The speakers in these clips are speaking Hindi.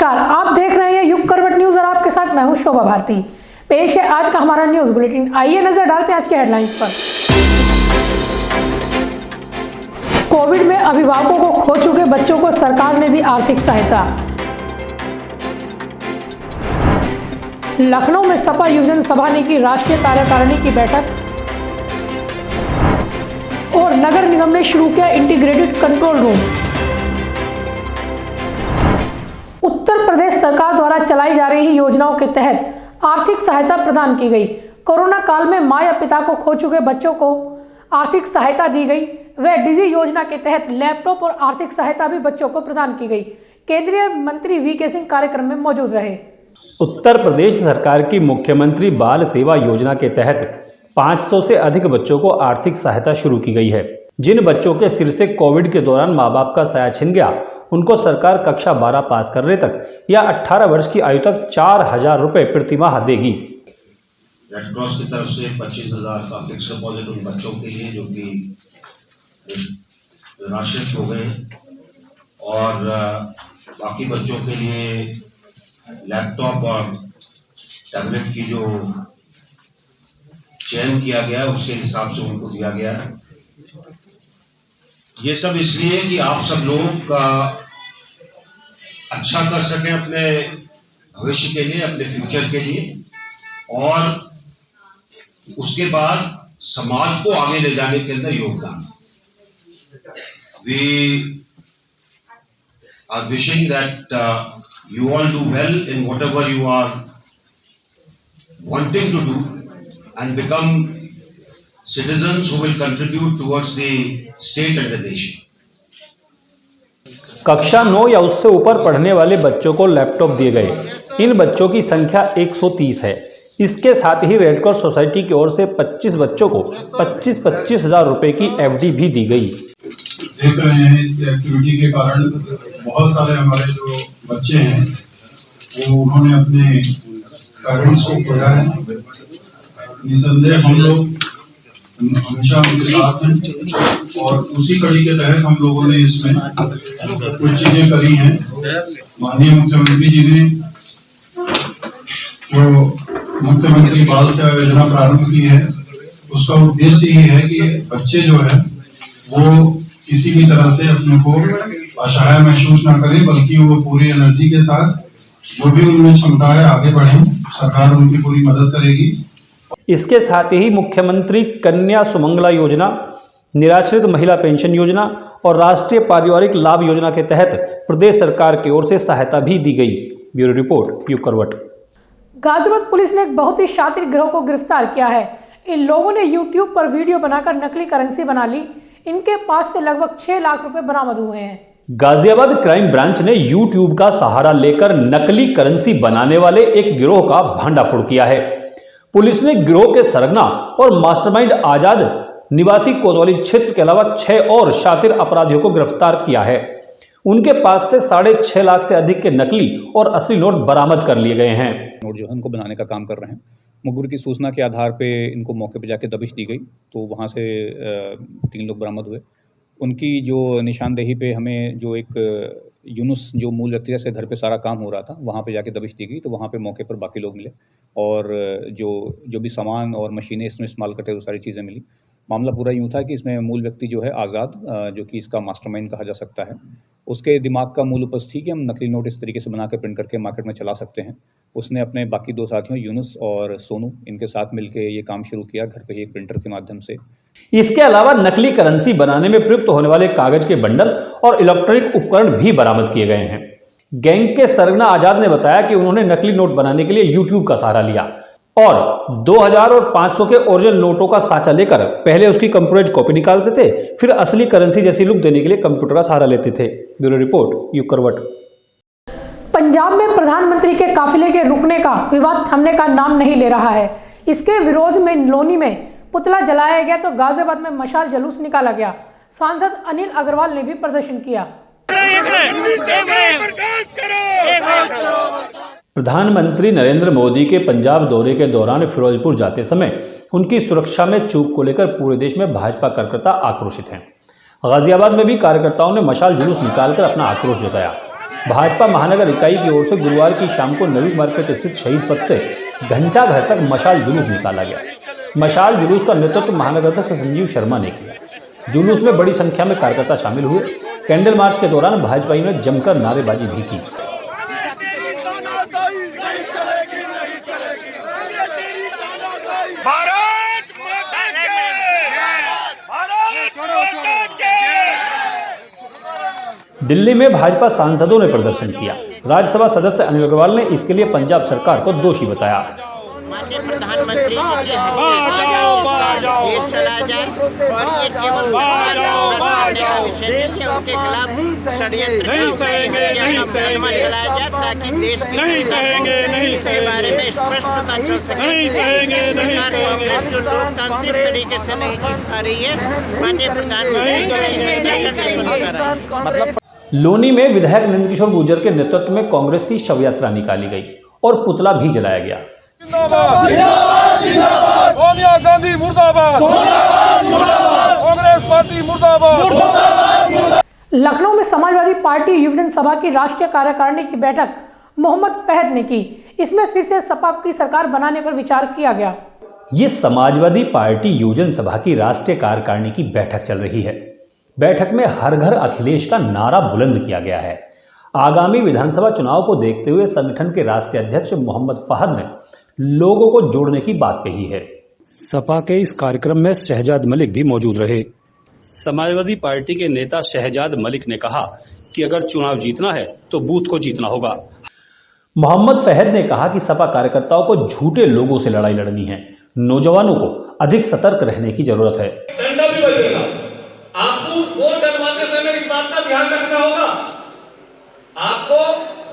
नमस्कार, आप देख रहे हैं युग करवट न्यूज और आपके साथ मैं हूं शोभा भारती। पेश है आज का हमारा न्यूज बुलेटिन। आइए नजर डालते हैं आज के हेडलाइंस पर। कोविड में अभिभावकों को खो चुके बच्चों को सरकार ने दी आर्थिक सहायता। लखनऊ में सपा युवजन सभा ने की राष्ट्रीय कार्यकारिणी की बैठक और नगर निगम ने शुरू किया integrated control room. Uttar Pradesh सरकार द्वारा चलाई जा रही योजनाओं के तहत आर्थिक सहायता प्रदान की गई। कोरोना काल में मां या पिता को खो चुके बच्चों को आर्थिक सहायता दी गई। वह डिजी योजना के तहत लैपटॉप और आर्थिक सहायता भी बच्चों को प्रदान की गई। केंद्रीय मंत्री वी.के. सिंह कार्यक्रम में मौजूद रहे। उत्तर प्रदेश सरकार की मुख्यमंत्री बाल सेवा योजना के तहत 500 से अधिक बच्चों को आर्थिक सहायता शुरू की गई है। जिन बच्चों के सिर से कोविड के दौरान मां बाप का साया छिन गया, उनको सरकार कक्षा 12 पास करने तक या 18 वर्ष की आयु तक 4,000 रुपये प्रतिमाह देगी। रेड क्रॉस की तरफ से 25,000 का फिक्स डिपॉजिट उन बच्चों के लिए जो कि निराश्रित हो गए, और बाकी बच्चों के लिए लैपटॉप और टैबलेट की जो चयन किया गया उसके हिसाब से उनको दिया गया है। ये सब इसलिए कि आप सब लोग अच्छा कर सकें अपने भविष्य के लिए, अपने फ्यूचर के लिए, और उसके बाद समाज को आगे ले जाने के अंदर योगदान। We are wishing that you all do well in whatever you are wanting to do and become citizens who will contribute towards the state and the nation. कक्षा 9 या उससे ऊपर पढ़ने वाले बच्चों को लैपटॉप दिए गए। इन बच्चों की संख्या 130 है। इसके साथ ही रेड क्रॉस सोसाइटी की ओर से 25 बच्चों को 25-25 हजार रुपए की एफडी भी दी गई। देख रहे हैं इसकी एक्टिविटी के कारण बहुत सारे हमारे जो बच्चे हैं वो उन्होंने अपने पेरेंट्स को खोया है। निसंदेह हम लोग हमेशा उनके साथ हैं और उसी कड़ी के तहत हम लोगों ने इसमें कुछ चीजें करी हैं। माननीय मुख्यमंत्री जी ने जो मुख्यमंत्री बाल सेवा योजना प्रारंभ की है, उसका उद्देश्य ये है कि बच्चे जो है वो किसी भी तरह से अपने को असहाय महसूस न करें, बल्कि वो पूरी एनर्जी के साथ जो भी उनमें क्षमता है आगे बढ़ें। सरकार उनकी पूरी मदद करेगी। इसके साथ ही मुख्यमंत्री कन्या सुमंगला योजना, निराश्रित महिला पेंशन योजना और राष्ट्रीय पारिवारिक लाभ योजना के तहत प्रदेश सरकार की ओर से सहायता भी दी गई। ब्यूरो रिपोर्ट, युग करवट। गाजियाबाद पुलिस ने एक बहुत ही शातिर गिरोह को गिरफ्तार किया है। इन लोगों ने YouTube पर वीडियो बनाकर नकली करेंसी बना ली। इनके पास से लगभग 6 लाख रुपए बरामद हुए हैं। गाजियाबाद क्राइम ब्रांच ने YouTube का सहारा लेकर नकली करेंसी बनाने वाले एक गिरोह का भंडाफोड़ किया है। पुलिस ने गिरोह के सरगना और मास्टरमाइंड आजाद निवासी कोतवाली क्षेत्र के अलावा 6 और शातिर अपराधियों को गिरफ्तार किया है। उनके पास से 6.5 लाख से अधिक के नकली और असली नोट बरामद कर लिए गए हैं। नोट जो है उनको बनाने का काम कर रहे हैं। मुखबिर की सूचना के आधार पे इनको मौके पे जाके दबिश दी गई, तो वहाँ से 3 लोग बरामद हुए। उनकी जो निशानदेही पे हमें जो एक यूनुस जो मूल व्यक्ति से घर पे सारा काम हो रहा था, वहाँ पे जाके दबिश दी गई, तो वहाँ पे मौके पर बाकी लोग मिले और जो भी सामान और मशीनें इसमें इस्तेमाल करते वो सारी चीज़ें मिली। मामला पूरा यूँ था कि इसमें मूल व्यक्ति जो है आज़ाद, जो कि इसका मास्टरमाइंड कहा जा सकता है, उसके दिमाग का मूल उपज थी कि हम नकली नोट इस तरीके से बना के प्रिंट करके मार्केट में चला सकते हैं। उसने अपने बाकी 2 साथियों यूनुस और सोनू, इनके साथ मिलकर ये काम शुरू किया घर पे ही एक प्रिंटर के माध्यम से। इसके अलावा नकली करेंसी बनाने में प्रयुक्त होने वाले कागज के बंडल और इलेक्ट्रॉनिक उपकरण भी बरामद किए गए हैं। गैंग के सरगना आजाद ने बताया कि उन्होंने नकली नोट बनाने के लिए YouTube का सहारा लिया और 2000 और 500 के ओरिजिनल नोटों का साँचा लेकर पहले उसकी कंप्यूटराइज्ड कॉपी निकालते थे, फिर असली करेंसी जैसी लुक देने के लिए कंप्यूटर का सहारा लेते थे। ब्यूरो रिपोर्ट, युग करवट। पंजाब में प्रधानमंत्री के काफिले के रुकने का विवाद थमने का नाम नहीं ले रहा है। इसके विरोध में लोनी में पुतला जलाया गया तो गाजियाबाद में मशाल जुलूस निकाला गया। सांसद अनिल अग्रवाल ने भी प्रदर्शन किया। प्रधानमंत्री नरेंद्र मोदी के पंजाब दौरे के दौरान फिरोजपुर जाते समय उनकी सुरक्षा में चूक को लेकर पूरे देश में भाजपा कार्यकर्ता आक्रोशित हैं। गाजियाबाद में भी कार्यकर्ताओं ने मशाल जुलूस निकालकर अपना आक्रोश जताया। भाजपा महानगर इकाई की ओर से गुरुवार की शाम को नवी मार्केट स्थित शहीद पथ से घंटा घर तक मशाल जुलूस निकाला गया। मशाल जुलूस का नेतृत्व महानगर अध्यक्ष संजीव शर्मा ने किया। जुलूस में बड़ी संख्या में कार्यकर्ता शामिल हुए। कैंडल मार्च के दौरान भाजपाइयों ने जमकर नारेबाजी भी की। दिल्ली में भाजपा सांसदों ने प्रदर्शन किया। राज्यसभा सदस्य अनिल अग्रवाल ने इसके लिए पंजाब सरकार को दोषी बताया। माननीय प्रधानमंत्री जी की देश चला जाए और ये केवल सरकार का विषय नहीं है, उनके खिलाफ षड्यंत्र चलाया जाए ताकि देश की इसके बारे में स्पष्ट पता चल सके। सरकार कांग्रेस जो लोकतांत्रिक तरीके से नहीं जीत पा रही है, माननीय प्रधानमंत्री लोनी में विधायक नंदकिशोर गुर्जर के नेतृत्व में कांग्रेस की शव यात्रा निकाली गई और पुतला भी जलाया गया। सोनिया गांधी मुर्दाबाद, कांग्रेस पार्टी मुर्दाबाद। लखनऊ में समाजवादी पार्टी युवजन सभा की राष्ट्रीय कार्यकारिणी की बैठक मोहम्मद फहद ने की। इसमें फिर से सपा की सरकार बनाने पर विचार किया गया। ये समाजवादी पार्टी युवजन सभा की राष्ट्रीय कार्यकारिणी की बैठक चल रही है। बैठक में हर घर अखिलेश का नारा बुलंद किया गया है। आगामी विधानसभा चुनाव को देखते हुए संगठन के राष्ट्रीय अध्यक्ष मोहम्मद फहद ने लोगों को जोड़ने की बात कही है। सपा के इस कार्यक्रम में शहजाद मलिक भी मौजूद रहे। समाजवादी पार्टी के नेता शहजाद मलिक ने कहा कि अगर चुनाव जीतना है तो बूथ को जीतना होगा। मोहम्मद फहद ने कहा कि सपा कार्यकर्ताओं को झूठे लोगों से लड़ाई लड़नी है। नौजवानों को अधिक सतर्क रहने की जरूरत है। आपको वोट डलवाते समय इस बात का ध्यान रखना होगा। आपको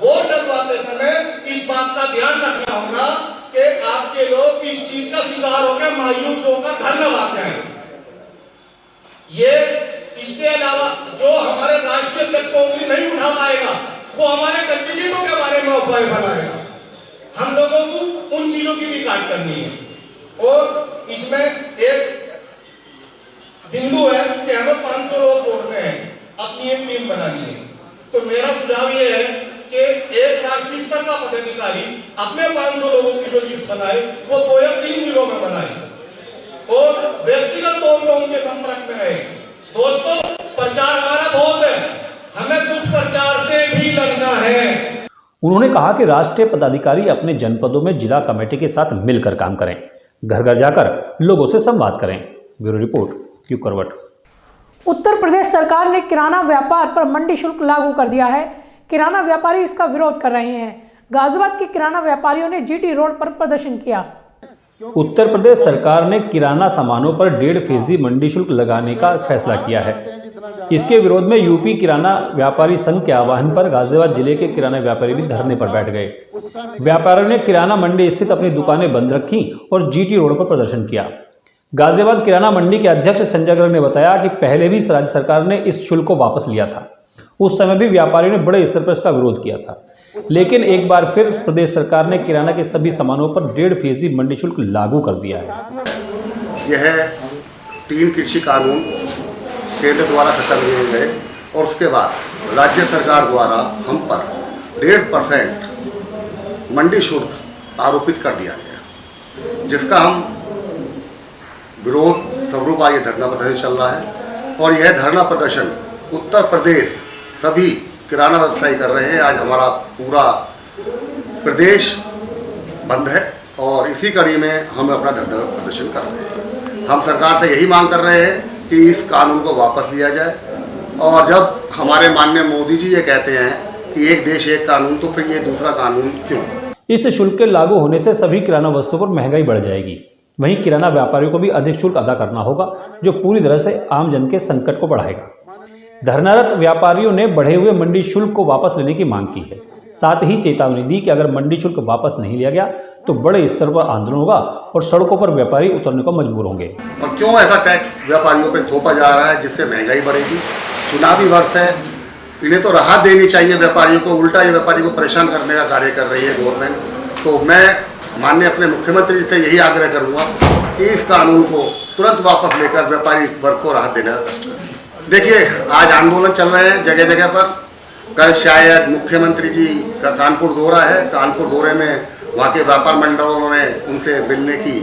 वोट डलवाते समय इस बात का ध्यान रखना होगा कि आपके लोग इस चीज का शिकार होकर मायूस होकर घर न आ जाए। ये इसके अलावा जो हमारे राष्ट्रीय अध्यक्ष को उंगली नहीं उठा पाएगा वो हमारे कैंडिडेटों के बारे में अफवाह बनाएगा। हम लोगों को उन चीजों की भी काट करनी है। और इसमें एक बिंदु है कि हमें 500 लोग जोड़ने हैं, अपनी एक टीम बनानी है। तो मेरा सुझाव ये है कि एक राष्ट्रीय स्तर का पदाधिकारी अपने 500 लोगों की जो लिस्ट बनाए वो 2 या 3 जिलों में बनाए और व्यक्तिगत तौर पर उनके संपर्क में रहे। दोस्तों, प्रचार हमारा बहुत है, हमें दुष्प्रचार से भी लगना है। उन्होंने कहा कि राष्ट्रीय पदाधिकारी अपने जनपदों में जिला कमेटी के साथ मिलकर काम करें, घर घर जाकर लोगों से संवाद करें। ब्यूरो रिपोर्ट, क्यू करवट। उत्तर प्रदेश सरकार ने किराना व्यापार पर मंडी शुल्क लागू कर दिया है। किराना व्यापारी इसका विरोध कर रहे हैं। गाजियाबाद के किराना व्यापारियों ने जीटी रोड पर प्रदर्शन किया। उत्तर प्रदेश सरकार ने किराना सामानों पर 1.5% मंडी शुल्क लगाने का फैसला किया है। इसके विरोध में यूपी किराना व्यापारी संघ के आह्वान पर गाजियाबाद जिले के किराना व्यापारी भी धरने पर बैठ गए। व्यापारियों ने किराना मंडी स्थित अपनी दुकानें बंद रखी और जीटी रोड पर प्रदर्शन किया। गाजियाबाद किराना मंडी के अध्यक्ष संजय गर्ग ने बताया कि पहले भी राज्य सरकार ने इस शुल्क को वापस लिया था। उस समय भी व्यापारियों ने बड़े स्तर पर इसका विरोध किया था, लेकिन एक बार फिर प्रदेश सरकार ने किराना के सभी सामानों पर 1.5% मंडी शुल्क लागू कर दिया है। यह 3 कृषि कानून केंद्र द्वारा सत्ता लिए गए और उसके बाद राज्य सरकार द्वारा हम पर 1.5% मंडी शुल्क आरोपित कर दिया गया, जिसका हम विरोध स्वरूप ये धरना प्रदर्शन चल रहा है। और यह धरना प्रदर्शन उत्तर प्रदेश सभी किराना व्यवसायी कर रहे हैं। आज हमारा पूरा प्रदेश बंद है और इसी कड़ी में हम अपना धरना प्रदर्शन कर रहे हैं। हम सरकार से यही मांग कर रहे हैं कि इस कानून को वापस लिया जाए। और जब हमारे माननीय मोदी जी ये कहते हैं कि एक देश एक कानून, तो फिर ये दूसरा कानून क्यों? इस शुल्क के लागू होने से सभी किराना वस्तुओं पर महंगाई बढ़ जाएगी। वहीं किराना व्यापारियों को भी अधिक शुल्क अदा करना होगा, जो पूरी तरह से आम जन के संकट को बढ़ाएगा। धरनारत व्यापारियों ने बढ़े हुए मंडी शुल्क को वापस लेने की मांग की है। साथ ही चेतावनी दी कि अगर मंडी शुल्क वापस नहीं लिया गया तो बड़े स्तर पर आंदोलन होगा और सड़कों पर व्यापारी उतरने को मजबूर होंगे। और क्यों ऐसा टैक्स व्यापारियों पे थोपा जा रहा है जिससे महंगाई बढ़ेगी? चुनावी वर्ष है, इन्हें तो राहत देनी चाहिए व्यापारियों को। उल्टा ये व्यापारी को परेशान करने का कार्य कर रही है गवर्नमेंट। तो मैं माननीय अपने मुख्यमंत्री से यही आग्रह करूंगा कि इस कानून को तुरंत वापस लेकर व्यापारी वर्ग को राहत देने का कष्ट करें। देखिए, आज आंदोलन चल रहे हैं जगह जगह पर कल शायद मुख्यमंत्री जी का कानपुर दौरा है। कानपुर दौरे में वहाँ के व्यापार मंडलों ने उनसे मिलने की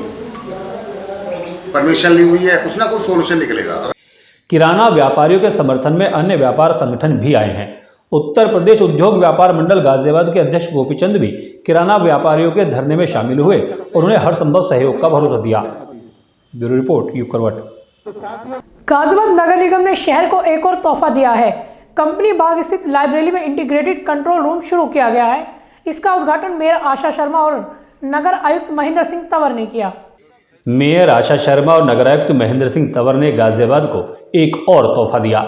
परमिशन ली हुई है। कुछ ना कुछ सोल्यूशन निकलेगा। किराना व्यापारियों के समर्थन में अन्य व्यापार संगठन भी आए हैं। उत्तर प्रदेश उद्योग व्यापार मंडल गाजियाबाद के अध्यक्ष गोपीचंद भी किराना व्यापारियों के धरने में शामिल हुए और उन्हें हर संभव सहयोग का भरोसा दिया। ब्यूरो रिपोर्ट, यूप करवट। गाजियाबाद नगर निगम ने शहर को एक और तोहफा दिया है। कंपनी बाग स्थित लाइब्रेरी में इंटीग्रेटेड कंट्रोल रूम शुरू किया गया है। इसका उद्घाटन मेयर आशा शर्मा और नगर आयुक्त महेंद्र सिंह तंवर ने किया। मेयर आशा शर्मा और नगर आयुक्त महेंद्र सिंह तंवर ने गाजियाबाद को एक और तोहफा दिया।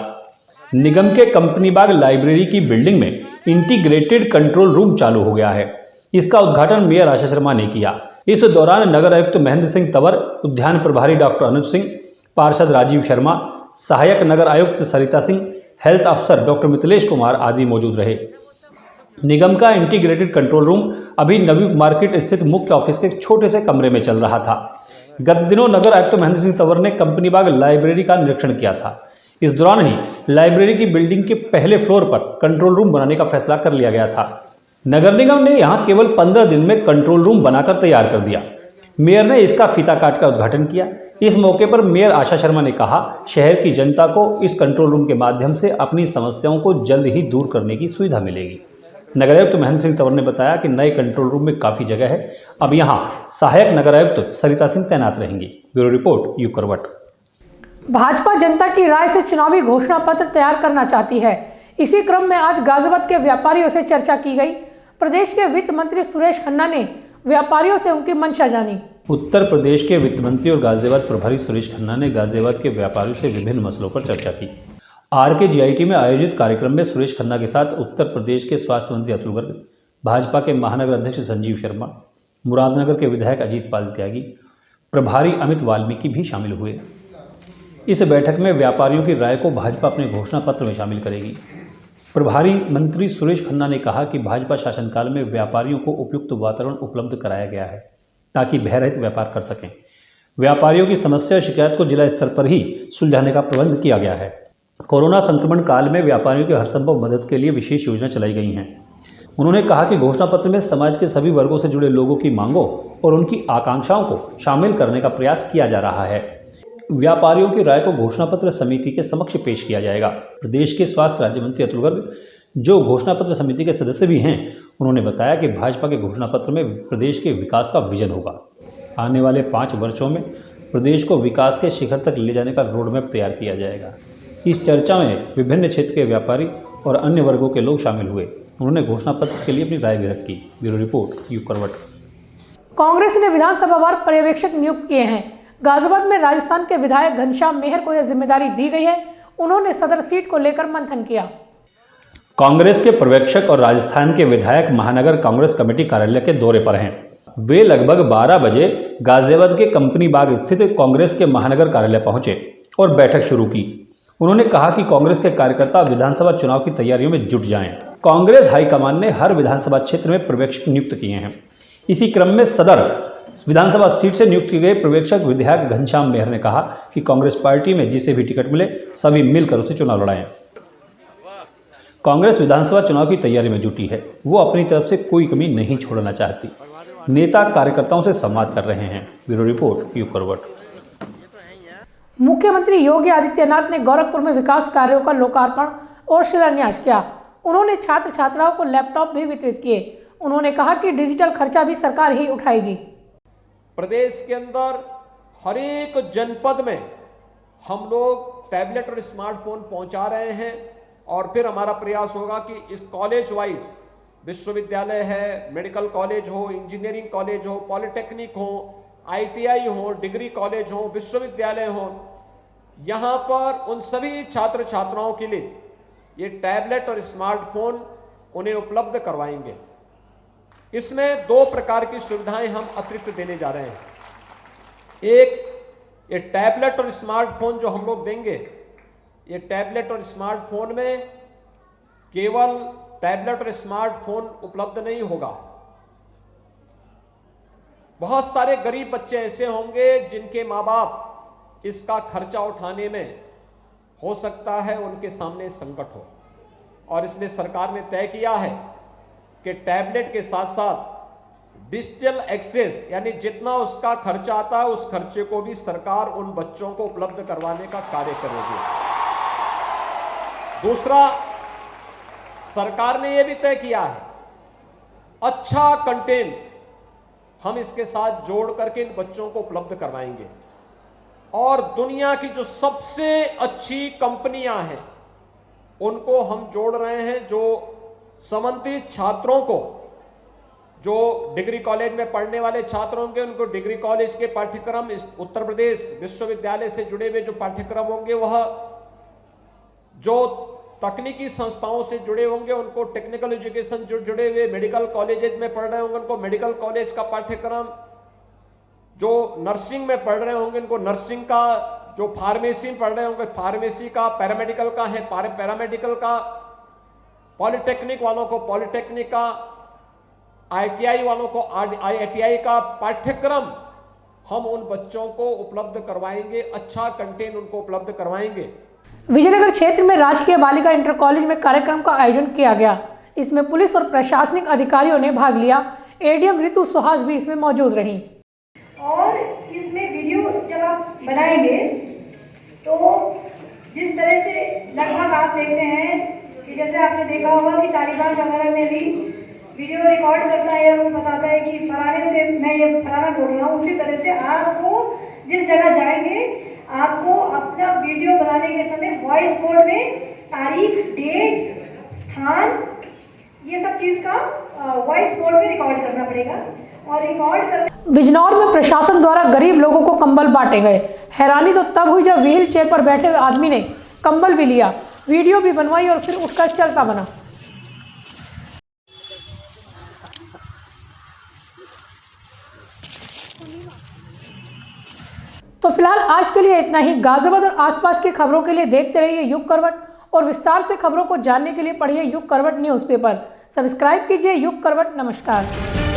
निगम के कंपनी बाग लाइब्रेरी की बिल्डिंग में इंटीग्रेटेड कंट्रोल रूम चालू हो गया है। इसका उद्घाटन मेयर आशा शर्मा ने किया। इस दौरान नगर आयुक्त महेंद्र सिंह तंवर, उद्यान प्रभारी डॉक्टर अनुज सिंह, पार्षद राजीव शर्मा, सहायक नगर आयुक्त सरिता सिंह, हेल्थ अफसर डॉक्टर मिथिलेश कुमार आदि मौजूद रहे। निगम का इंटीग्रेटेड कंट्रोल रूम अभी नवयुग मार्केट स्थित मुख्य ऑफिस के एक छोटे से कमरे में चल रहा था। गत दिनों नगर आयुक्त महेंद्र सिंह तंवर ने कंपनी बाग लाइब्रेरी का निरीक्षण किया था। इस दौरान ही लाइब्रेरी की बिल्डिंग के पहले फ्लोर पर कंट्रोल रूम बनाने का फैसला कर लिया गया था। नगर निगम ने यहां केवल 15 दिन में कंट्रोल रूम बनाकर तैयार कर दिया। मेयर ने इसका फीता काटकर उद्घाटन किया। इस मौके पर मेयर आशा शर्मा ने कहा, शहर की जनता को इस कंट्रोल रूम के माध्यम से अपनी समस्याओं को जल्द ही दूर करने की सुविधा मिलेगी। नगर आयुक्त महेंद्र सिंह तंवर ने बताया कि नए कंट्रोल रूम में काफ़ी जगह है। अब यहां सहायक नगर आयुक्त सरिता सिंह तैनात रहेंगी। ब्यूरो रिपोर्ट, यूप करवट। भाजपा जनता की राय से चुनावी घोषणा पत्र तैयार करना चाहती है। इसी क्रम में आज गाजियाबाद के व्यापारियों से चर्चा की गई। प्रदेश के वित्त मंत्री सुरेश खन्ना ने व्यापारियों से उनकी मंशा जानी। उत्तर प्रदेश के वित्त मंत्री और गाजियाबाद प्रभारी सुरेश खन्ना ने गाजियाबाद के व्यापारियों से विभिन्न मसलों पर चर्चा की। RKGIT में आयोजित कार्यक्रम में सुरेश खन्ना के साथ उत्तर प्रदेश के स्वास्थ्य मंत्री अतुल गर्ग, भाजपा के महानगर अध्यक्ष संजीव शर्मा, मुरादनगर के विधायक अजीत पाल त्यागी, प्रभारी अमित वाल्मीकि भी शामिल हुए। इस बैठक में व्यापारियों की राय को भाजपा अपने घोषणा पत्र में शामिल करेगी। प्रभारी मंत्री सुरेश खन्ना ने कहा कि भाजपा शासनकाल में व्यापारियों को उपयुक्त वातावरण उपलब्ध कराया गया है ताकि भयरहित व्यापार कर सकें। व्यापारियों की समस्या और शिकायत को जिला स्तर पर ही सुलझाने का प्रबंध किया गया है। कोरोना संक्रमण काल में व्यापारियों की हर संभव मदद के लिए विशेष योजना चलाई गई हैं। उन्होंने कहा कि घोषणा पत्र में समाज के सभी वर्गों से जुड़े लोगों की मांगों और उनकी आकांक्षाओं को शामिल करने का प्रयास किया जा रहा है। व्यापारियों की राय को घोषणा पत्र समिति के समक्ष पेश किया जाएगा। प्रदेश के स्वास्थ्य राज्य मंत्री अतुल गर्ग, जो घोषणा पत्र समिति के सदस्य भी हैं, उन्होंने बताया कि भाजपा के घोषणा पत्र में प्रदेश के विकास का विजन होगा। आने वाले 5 वर्षों में प्रदेश को विकास के शिखर तक ले जाने का रोड मैप तैयार किया जाएगा। इस चर्चा में विभिन्न क्षेत्र के व्यापारी और अन्य वर्गों के लोग शामिल हुए। उन्होंने घोषणा पत्र के लिए अपनी राय भी रखी। ब्यूरो रिपोर्ट, यूप करवट। कांग्रेस ने विधानसभावार पर्यवेक्षक नियुक्त किए हैं। गाजियाबाद में राजस्थान के विधायक घनश्याम मेहर को यह जिम्मेदारी दी गई है। उन्होंने सदर सीट को लेकर मंथन किया। कांग्रेस के पर्यवेक्षक और राजस्थान के विधायक महानगर कांग्रेस कमेटी कार्यालय के दौरे पर हैं। वे लगभग 12 बजे गाजियाबाद के कंपनी बाग स्थित कांग्रेस के महानगर कार्यालय पहुंचे और बैठक शुरू की। उन्होंने कहा कि कांग्रेस के कार्यकर्ता विधानसभा चुनाव की तैयारियों में जुट जाएं। कांग्रेस हाईकमान ने हर विधानसभा क्षेत्र में पर्यवेक्षक नियुक्त किए हैं। इसी क्रम में सदर विधानसभा सीट से नियुक्त किए गए पर्यवेक्षक विधायक घनश्याम मेहर ने कहा कि कांग्रेस पार्टी में जिसे भी टिकट मिले सभी मिलकर उसे चुनाव लड़ाएं। कांग्रेस विधानसभा चुनाव की तैयारी में जुटी है। वो अपनी तरफ से कोई कमी नहीं छोड़ना चाहती। नेता कार्यकर्ताओं से संवाद कर रहे हैं। ब्यूरो रिपोर्ट, यूप करवट। मुख्यमंत्री योगी आदित्यनाथ ने गोरखपुर में विकास कार्यों का लोकार्पण और शिलान्यास किया। उन्होंने छात्र छात्राओं को लैपटॉप भी वितरित किए। उन्होंने कहा कि डिजिटल खर्चा भी सरकार ही उठाएगी। प्रदेश के अंदर हर एक जनपद में हम लोग टैबलेट और स्मार्टफोन पहुंचा रहे हैं और फिर हमारा प्रयास होगा कि इस कॉलेज वाइज, विश्वविद्यालय है, मेडिकल कॉलेज हो, इंजीनियरिंग कॉलेज हो, पॉलिटेक्निक हो, ITI हो, डिग्री कॉलेज हो, विश्वविद्यालय हो, यहां पर उन सभी छात्र छात्राओं के लिए ये टैबलेट और स्मार्टफोन उन्हें उपलब्ध करवाएंगे। इसमें 2 प्रकार की सुविधाएं हम अतिरिक्त देने जा रहे हैं। एक, ये टैबलेट और स्मार्टफोन जो हम लोग देंगे, ये टैबलेट और स्मार्टफोन में केवल टैबलेट और स्मार्टफोन उपलब्ध नहीं होगा। बहुत सारे गरीब बच्चे ऐसे होंगे जिनके माँ बाप इसका खर्चा उठाने में हो सकता है उनके सामने संकट हो, और इसलिए सरकार ने तय किया है कि टैबलेट के साथ साथ डिजिटल एक्सेस यानी जितना उसका खर्चा आता है उस खर्चे को भी सरकार उन बच्चों को उपलब्ध करवाने का कार्य करेगी। दूसरा, सरकार ने यह भी तय किया है अच्छा कंटेंट हम इसके साथ जोड़ करके इन बच्चों को उपलब्ध करवाएंगे और दुनिया की जो सबसे अच्छी कंपनियां हैं उनको हम जोड़ रहे हैं, जो संबंधित छात्रों को, जो डिग्री कॉलेज में पढ़ने वाले छात्र होंगे उनको डिग्री कॉलेज के पाठ्यक्रम, इस उत्तर प्रदेश विश्वविद्यालय से जुड़े हुए जो पाठ्यक्रम होंगे वह, जो तकनीकी संस्थाओं से जुड़े होंगे उनको टेक्निकल एजुकेशन जो जुड़े हुए मेडिकल कॉलेजेस में पढ़ रहे होंगे उनको मेडिकल कॉलेज का पाठ्यक्रम, जो नर्सिंग में पढ़ रहे होंगे उनको नर्सिंग का, जो फार्मेसी में पढ़ रहे होंगे फार्मेसी का, पैरामेडिकल का है पैरामेडिकल का, पॉलिटेक्निक वालों को पॉलिटेक्निक का, ITI वालों को ITI का पाठ्यक्रम हम उन बच्चों को उपलब्ध करवाएंगे, अच्छा कंटेंट उनको उपलब्ध करवाएंगे। विजयनगर क्षेत्र में राजकीय बालिका इंटर कॉलेज में कार्यक्रम का आयोजन किया गया। इसमें पुलिस और प्रशासनिक अधिकारियों ने भाग लिया। ADM ऋतु सुहास भी इसमें मौजूद रहीं। और इसमें वीडियो जब आप बनाएंगे तो जिस तरह से लगभग आप देखते हैं कि जैसे आपने देखा होगा कि तालिबान वगैरह में भी वीडियो रिकॉर्ड करता है, वो बताता है कि फलाने से मैं ये फलाना बोल रहा हूँ, उसी तरह से आपको जिस जगह जाएंगे आपको अपना वीडियो बनाने के समय वॉइस मोड में तारीख, डेट, स्थान, ये सब चीज़ का वॉइस मोड में रिकॉर्ड करना पड़ेगा। और रिकॉर्ड कर बिजनौर में प्रशासन द्वारा गरीब लोगों को कंबल बांटे गए। हैरानी तो तब हुई जब व्हील चेयर पर बैठे हुए आदमी ने कंबल भी लिया, वीडियो भी बनवाई और फिर उठकर चलता बना। तो फिलहाल आज के लिए इतना ही। गाजियाबाद और आसपास की खबरों के लिए देखते रहिए युग करवट और विस्तार से खबरों को जानने के लिए पढ़िए युग करवट न्यूज़पेपर। सब्सक्राइब कीजिए युग करवट। नमस्कार।